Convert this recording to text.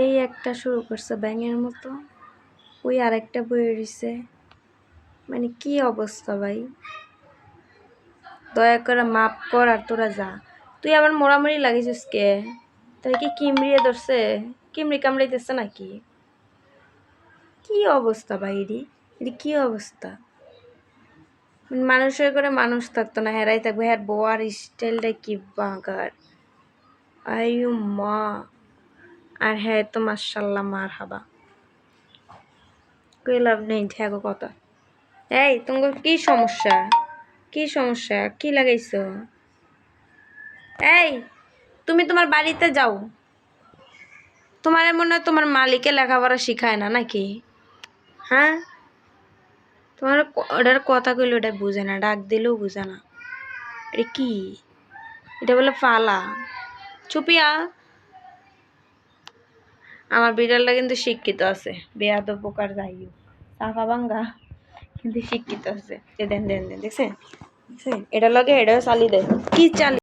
এই একটা শুরু করছে ব্যাঙের মতো, ওই আরেকটা বয়ে রইছে। মানে কি অবস্থা ভাই, দয়া করে মাপ কর আর তোরা যা। তুই আবার মোড়ামুড়ি লাগিয়েছিস কে? তাই কি কিমড়িয়ে ধরছে? কিমড়ি কামড়াইতেছে নাকি? কি অবস্থা ভাই, এটি কি অবস্থা? মানুষের করে মানুষ থাকতো না, হেরাই থাকবে। হ্যাঁ, বোয়ার স্টাইলটা কি বাগার, আয়ু মা। আর হ্যাঁ তো মাশাল্লাহ মার হাবা, কই লাভ নেই ঠেকো কথা। এই তোমার কি সমস্যা? কি সমস্যা, কি লাগাইছো? এই তুমি তোমার বাড়িতে যাও, তোমার মনে হয় তোমার মালিকে লেখাপড়া শিখায় না নাকি? হ্যাঁ, তোমার ওটার কথা কইলে ওটা বুঝে না, ডাক দিলেও বুঝে না। এটা কি? এটা বলে ফালা। চুপিয়া, আমার বিড়ালটা কিন্তু শিক্ষিত আছে, বেয়াদব পোকার যাই হোক, সাফা ভাঙ্গা কিন্তু শিক্ষিত আছে। দেন দেন দেন, দেখছেন? এটা লগে এটাও চালি দেয়, কি চালি